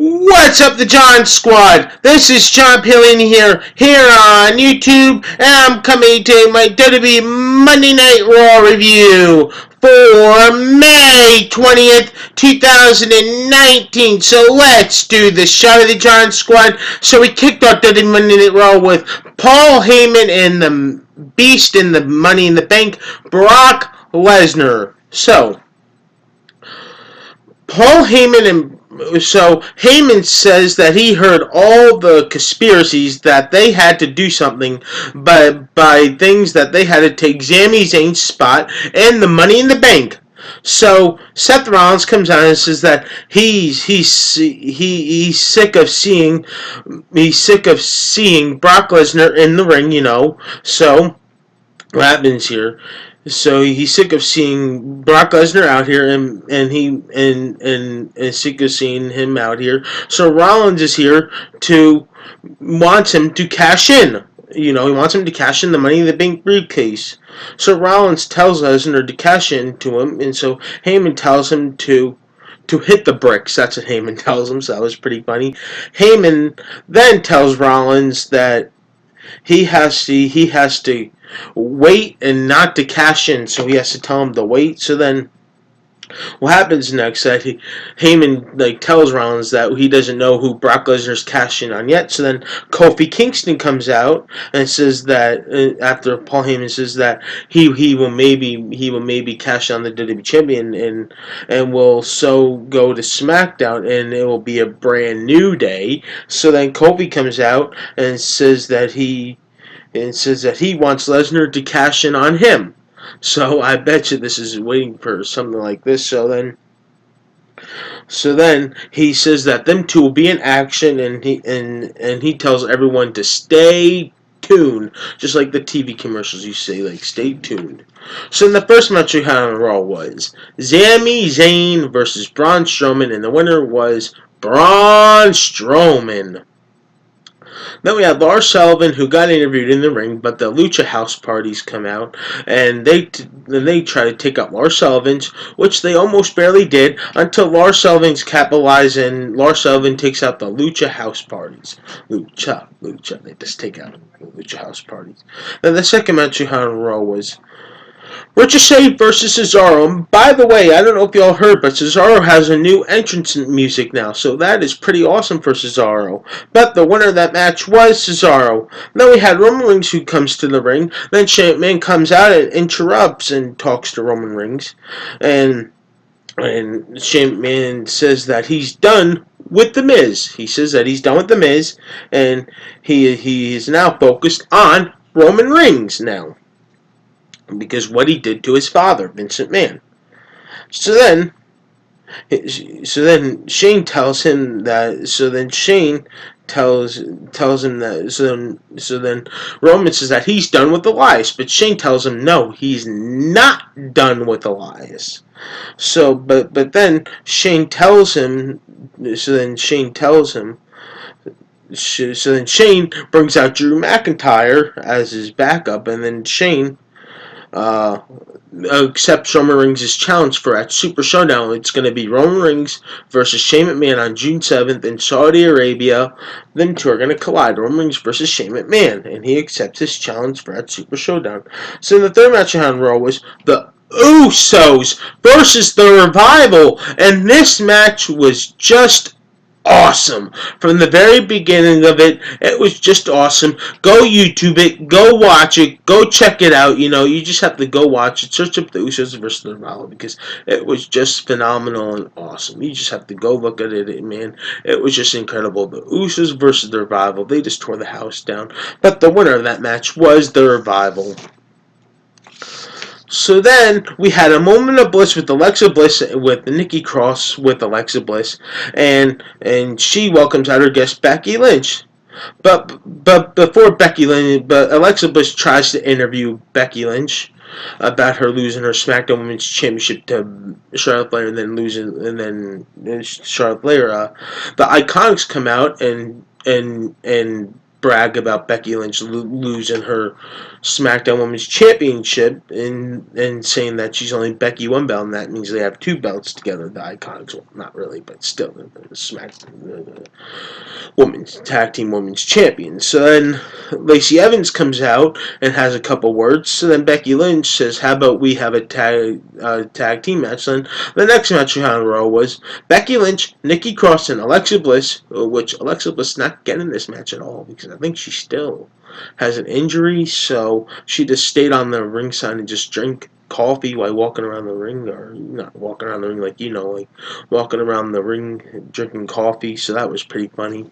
What's up, the John Squad? This is John Pillion here on YouTube, and I'm coming to my WWE Monday Night Raw review for May 20th, 2019. So let's do the shot of the John Squad. So we kicked off WWE Monday Night Raw with Paul Heyman and the Beast in the Money in the Bank, Brock Lesnar. So Paul Heyman Heyman says that he heard all the conspiracies that they had to do something by things that they had to take Sami Zayn's spot and the Money in the Bank. So Seth Rollins comes out and says that he's sick of seeing Brock Lesnar in the ring. So what happens here? So he's sick of seeing Brock Lesnar out here, and sick of seeing him out here. So Rollins is here to wants him to cash in. He wants him to cash in the Money in the Bank briefcase. So Rollins tells Lesnar to cash in to him, and so Heyman tells him to hit the bricks. That's what Heyman tells him. So that was pretty funny. Heyman then tells Rollins that he has to wait and not to cash in, so he has to tell him to wait. So then what happens next? That Heyman tells Rollins that he doesn't know who Brock Lesnar's cashing on yet. So then Kofi Kingston comes out and says that after Paul Heyman says that he will maybe cash on the WWE champion and will so go to SmackDown, and it will be a brand new day. So then Kofi comes out and says that he wants Lesnar to cash in on him. So I bet you this is waiting for something like this. So then he says that them two will be in action, and he tells everyone to stay tuned, just like the TV commercials you say, stay tuned. So in the first match we had on Raw was Sami Zayn versus Braun Strowman, and the winner was Braun Strowman. Then we had Lars Sullivan, who got interviewed in the ring, but the Lucha House parties come out, and they try to take out Lars Sullivan's, which they almost barely did, until Lars Sullivan's capitalized, and Lars Sullivan takes out the Lucha House parties. Lucha, they just take out the Lucha House parties. Then the second match we had on Raw was Ricochet versus Cesaro. And by the way, I don't know if y'all heard, but Cesaro has a new entrance music now, so that is pretty awesome for Cesaro. But the winner of that match was Cesaro. Then we had Roman Reigns, who comes to the ring. Then Shane McMahon comes out and interrupts and talks to Roman Reigns, and Shane McMahon says that he's done with The Miz. He says that he's done with The Miz, and he is now focused on Roman Reigns now, because what he did to his father, Vince McMahon. So then Shane tells him that. So then Shane tells him that. So then Roman says that he's done with Elias, but Shane tells him no, he's not done with Elias. So but then Shane tells him. So then Shane tells him. So then Shane brings out Drew McIntyre as his backup, and then Shane accepts Roman Reigns' challenge for at Super Showdown. It's going to be Roman Reigns versus Shane McMahon on June 7th in Saudi Arabia. Them two are going to collide, Roman Reigns versus Shane McMahon, and he accepts his challenge for at Super Showdown. So in the third match on Raw was the Usos versus the Revival, and this match was just awesome. From the very beginning of it, it was just awesome. Go YouTube it, go watch it, go check it out. You just have to go watch it. Search up the Usos versus the Revival, because it was just phenomenal and awesome. You just have to go look at it, man. It was just incredible. The Usos versus the Revival, they just tore the house down. But the winner of that match was the Revival. So then we had a moment of bliss with Alexa Bliss, with Nikki Cross with Alexa Bliss, and she welcomes out her guest Becky Lynch. But Alexa Bliss tries to interview Becky Lynch about her losing her SmackDown Women's Championship to Charlotte Flair, and then Charlotte Flair. The Iconics come out and brag about Becky Lynch losing her SmackDown Women's Championship and saying that she's only Becky one belt, and that means they have two belts together. The Iconics, well, not really, but still, the Women's Tag Team Women's Champion. So then Lacey Evans comes out and has a couple words. So then Becky Lynch says, "How about we have a tag team match?" Then the next match we had on Raw was Becky Lynch, Nikki Cross, and Alexa Bliss, which Alexa Bliss not getting this match at all because I think she still has an injury, so she just stayed on the ringside and just drank coffee while walking around the ring, or not walking around the ring like like walking around the ring drinking coffee, so that was pretty funny.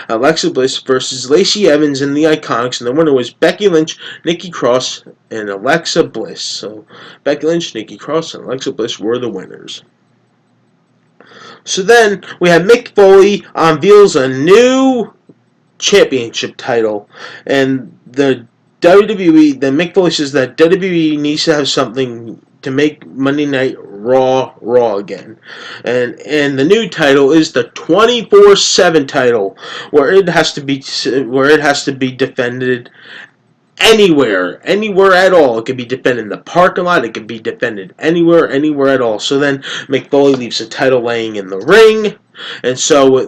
Alexa Bliss versus Lacey Evans and the Iconics, and the winner was Becky Lynch, Nikki Cross, and Alexa Bliss. So Becky Lynch, Nikki Cross, and Alexa Bliss were the winners. So then we had Mick Foley unveils a new championship title, and the Mick Foley says that WWE needs to have something to make Monday Night Raw again, and the new title is the 24/7 title, where it has to be defended anywhere at all. It could be defended in the parking lot. It could be defended anywhere at all. So then Mick Foley leaves the title laying in the ring, and so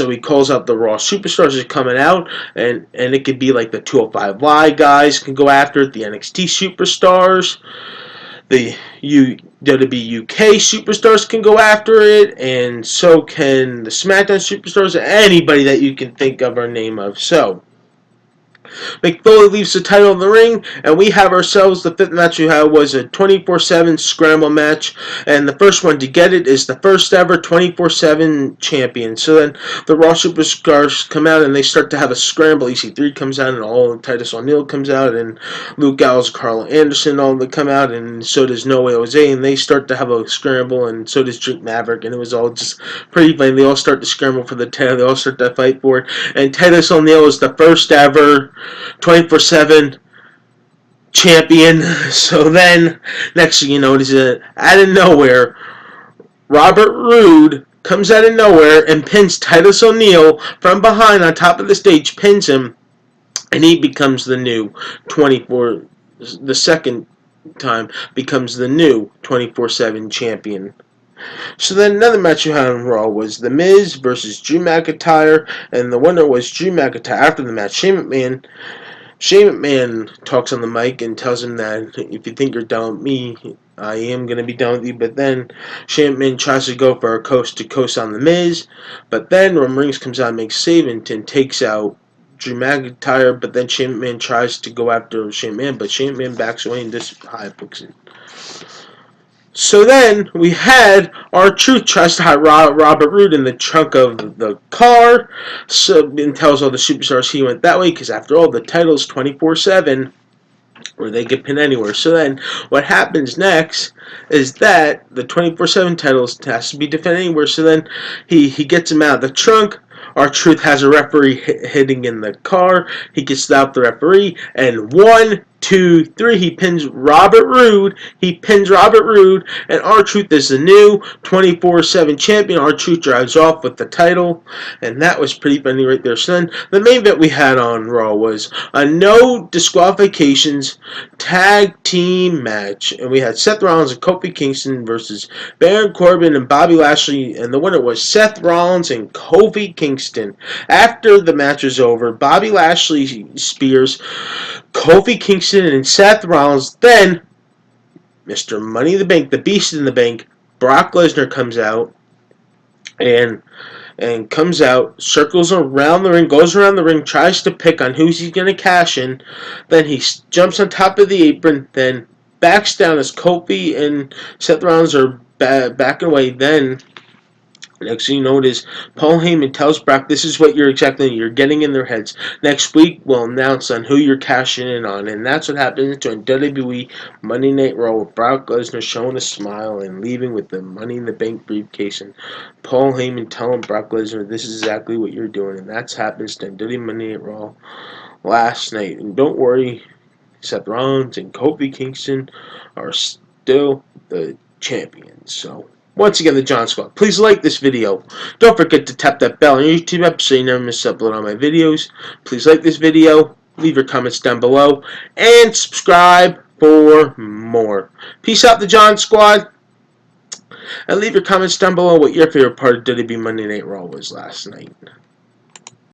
he calls out the Raw superstars are coming out, and it could be like the 205 Live guys can go after it, the NXT superstars, the WWE UK superstars can go after it, and so can the SmackDown superstars, anybody that you can think of or name of. So Mick Foley leaves the title in the ring, and we have ourselves the fifth match we had was a 24/7 scramble match, and the first one to get it is the first ever 24/7 champion. So then the Raw Superstars come out and they start to have a scramble. EC3 comes out, and all Titus O'Neil comes out, and Luke Gallows, Carl Anderson, all they come out, and so does No Way Jose, and they start to have a scramble, and so does Drake Maverick, and it was all just pretty funny. They all start to scramble for the title. They all start to fight for it, and Titus O'Neil is the first ever 24/7 champion. So then, next thing you know, out of nowhere, Robert Roode comes out of nowhere and pins Titus O'Neil from behind on top of the stage, pins him, and he becomes the new 24. The second time becomes the new 24/7 champion. So then another match you had on Raw was The Miz versus Drew McIntyre, and the winner was Drew McIntyre. After the match, Shane McMahon talks on the mic and tells him that if you think you're done with me, I am going to be done with you. But then Shane McMahon tries to go for a coast to coast on The Miz. But then Roman Reigns comes out and makes a save and takes out Drew McIntyre. But then Shane McMahon tries to go after Shane McMahon, but Shane McMahon backs away and this high books it. So then we had R-Truth tries to hide Robert Roode in the trunk of the car, and tells all the superstars he went that way because after all the title's 24/7, where they get pinned anywhere. So then what happens next is that the 24/7 titles has to be defended anywhere. So then he gets him out of the trunk. R-Truth has a referee hitting in the car. He gets out the referee, and 1, 2, 3, he pins Robert Roode. And R-Truth is the new 24/7 champion. R-Truth drives off with the title, and that was pretty funny right there. So then the main event we had on Raw was a no disqualifications tag team match, and we had Seth Rollins and Kofi Kingston versus Baron Corbin and Bobby Lashley, and the winner was Seth Rollins and Kofi Kingston. After the match was over, Bobby Lashley spears Kofi Kingston and Seth Rollins. Then Mr. Money in the Bank, the Beast in the Bank, Brock Lesnar comes out and circles around the ring, goes around the ring, tries to pick on who's he's going to cash in. Then he jumps on top of the apron, then backs down as Kofi and Seth Rollins are backing away. Then next thing you know, it is Paul Heyman tells Brock, this is what you're getting in their heads. Next week, we'll announce on who you're cashing in on. And that's what happens to WWE Monday Night Raw with Brock Lesnar showing a smile and leaving with the Money in the Bank briefcase. And Paul Heyman telling Brock Lesnar, this is exactly what you're doing. And that's happens to WWE Monday Night Raw last night. And don't worry, Seth Rollins and Kofi Kingston are still the champions. So Once again, the John Squad. Please like this video. Don't forget to tap that bell on your YouTube app so you never miss upload on my videos. Please like this video. Leave your comments down below. And subscribe for more. Peace out, the John Squad. And leave your comments down below what your favorite part of WWE Monday Night Raw was last night.